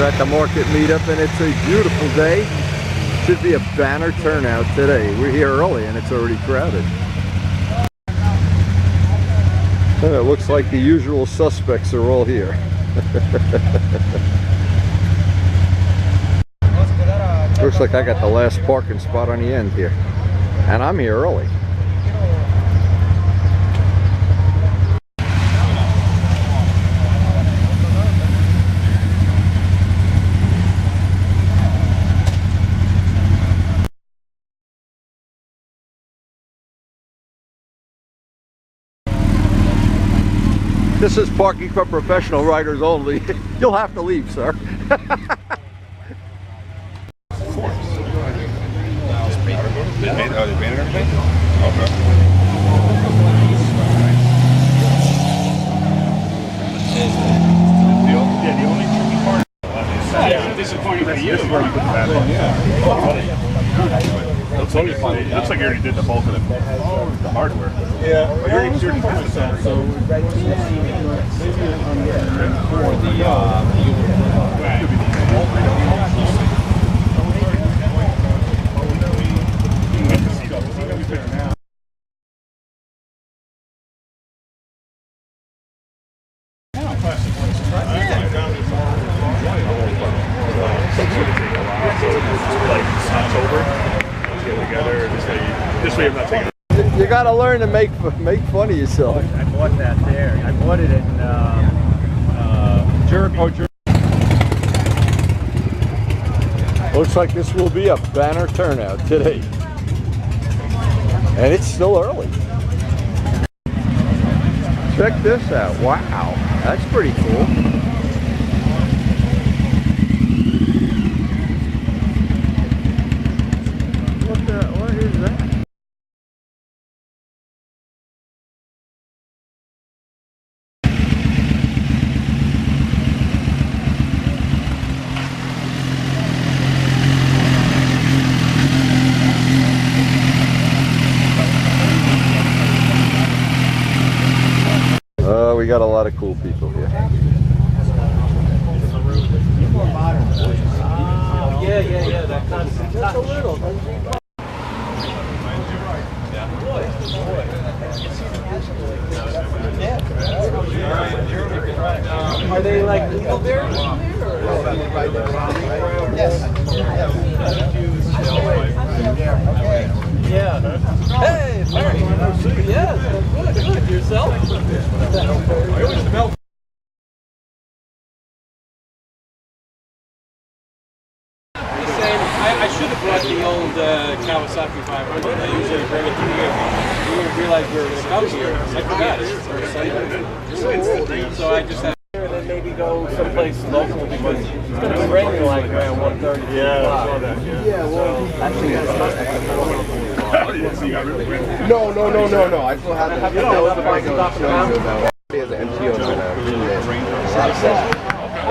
We're at the market meetup and it's a beautiful day. Should be a banner turnout today. We're here early and it's already crowded. And it looks like the usual suspects are all here. Looks like I got the last parking spot on the end here. And I'm here early. This is parking for professional riders only. You'll have to leave, sir. Disappointing for you. It's only fun. It looks like you already did the bulk of the hardware. Yeah. But you're 34%. So this way I'm not taking it. You gotta learn to make fun of yourself. I bought that there. I bought it in Jericho. Looks like this will be a banner turnout today. And it's still early. Check this out. Wow, that's pretty cool. What is that? We got a lot of cool people here. Yeah. That concept. Just a little. Are they like legal there? Yes. Yeah. Hey, Larry. Yes. Good. Yourself? I should have brought the old Kawasaki 500. I usually bring it to here. We didn't realize we were going to come here. I forgot. So I just had to then maybe go someplace local because it's going to be raining like around 1:30. Yeah, I saw that. Yeah, well, actually, No. I still have the bike on the show. He has an MTO right now.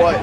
But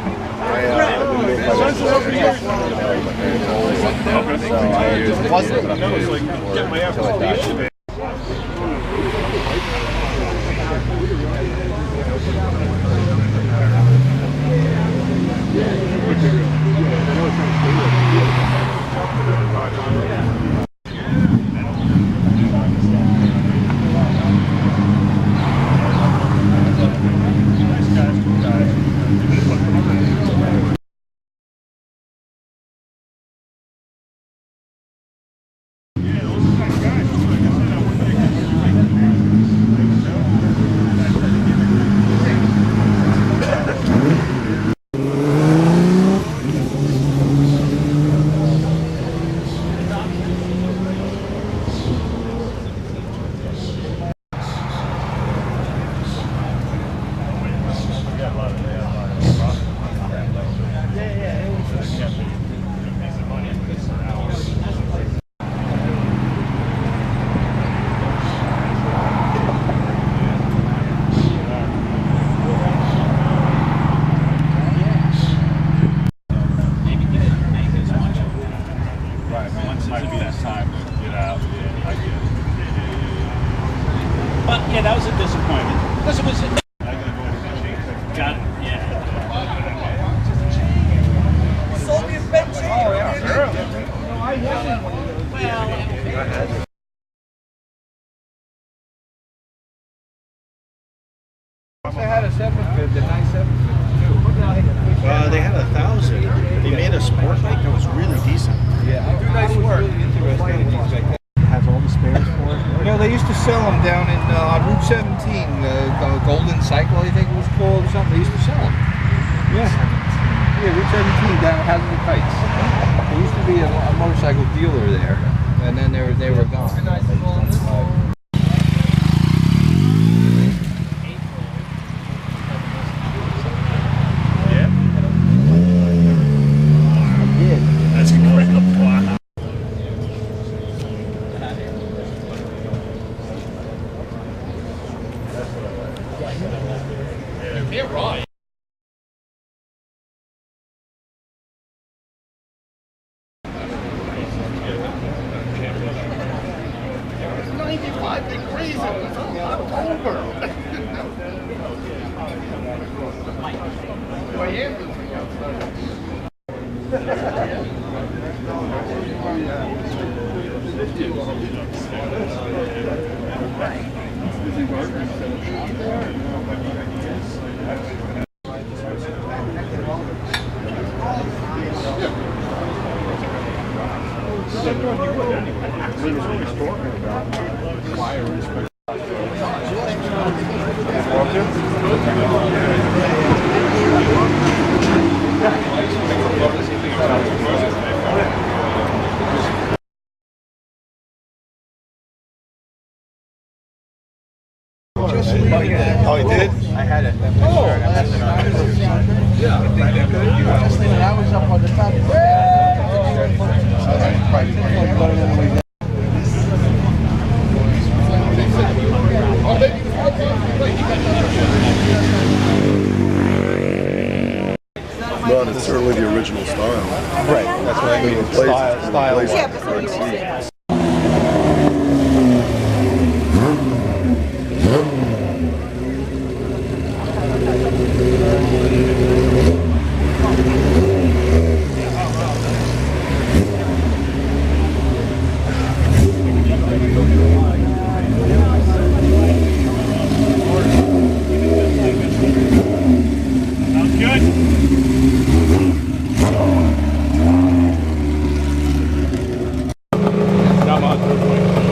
Yeah, that was a disappointment. Because it was... Got it, yeah. They had a 750, a nice 750 too. They had 1,000. They made a sport bike that was really decent. Yeah, do nice work. Really interested in these like that. Has all the spares for it. You know, they used to sell them down in on Route 17, the Golden Cycle, I think it was called, or something. They used to sell them. Yeah. Yeah, Route 17 down at Hazard Heights. There used to be a motorcycle dealer there, and then they were gone. That's incredible. Wow. Yeah, right. It's 95 degrees in October. Oh, he did? I had it. I was up on the top. Not necessarily the original style. Right, that's what I mean. Style.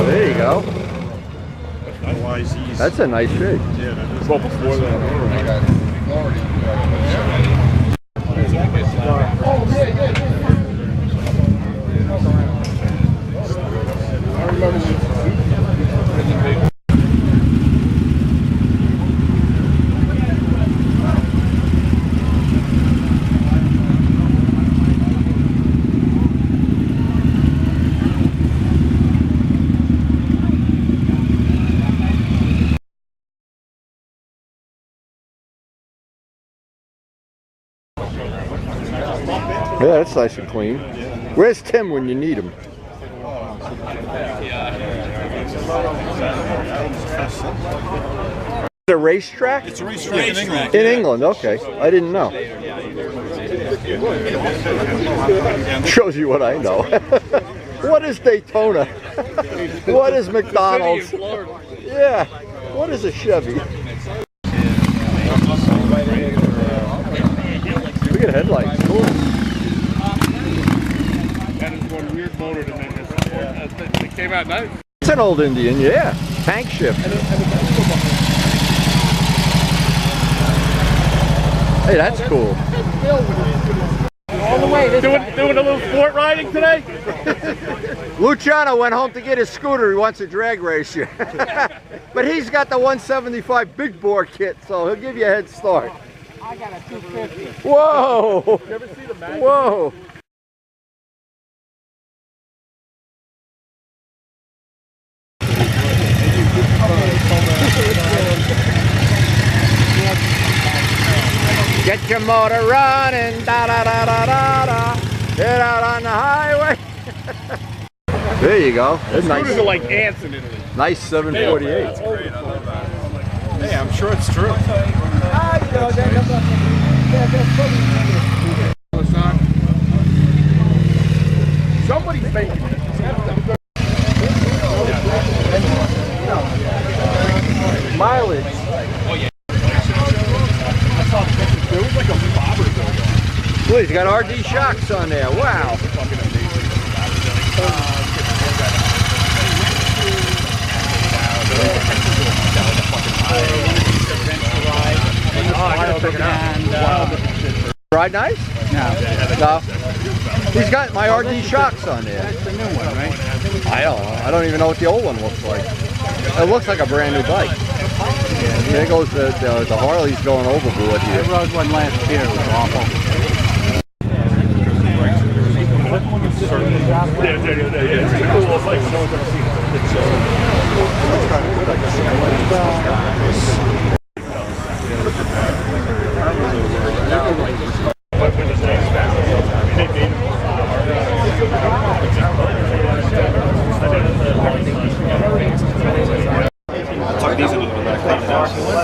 There you go. That's a nice shape. Well, before that. Yeah, that's nice and clean. Where's Tim when you need him? It's a racetrack? It's a racetrack in England. In England, okay. I didn't know. Shows you what I know. What is Daytona? What is McDonald's? Yeah. What is a Chevy? Look at headlights. Cool. That is one weird motor to make this. It came out nice. It's an old Indian, yeah. Tank shift. Hey, that's cool. All the way. Doing a little sport riding today? Luciano went home to get his scooter. He wants a drag race you. But he's got the 175 big bore kit, so he'll give you a head start. I got a 250. Whoa! You ever see the magazine? Whoa! Get your motor running, da da da da da da. Get out on the highway. There you go. That's nice. Scooters are like ants in Italy. Nice 748. That's great. I love that. Hey, I'm sure it's true. Somebody Mileage. There was like a bobber though. Well, he's got RD shocks on there. Wow. Ride nice? No. He's got my RD shocks on there. That's the new one, right? I don't know. I don't even know what the old one looks like. It looks like a brand new bike. There goes the Harley's going overboard here. I rode one last year. It was awful. What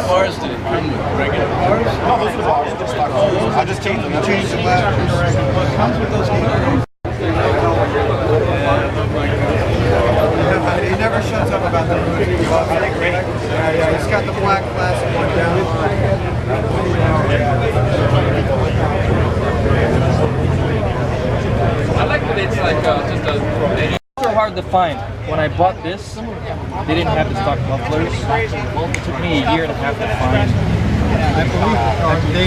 bars did it come with? Regular bars? No, those are bars. I just changed them. I changed them last. What comes with those bars? He never shuts up about the movie. Yeah, he's got the black classic one down. I like that it's like just a... They're hard to find. When I bought this, they didn't have the stock mufflers. It took me a year and a half to find.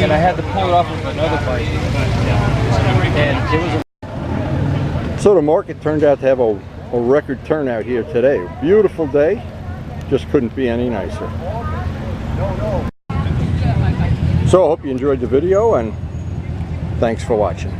And I had to pull it off with another bike. And it was a... So the market turned out to have a record turnout here today. Beautiful day. Just couldn't be any nicer. So I hope you enjoyed the video and thanks for watching.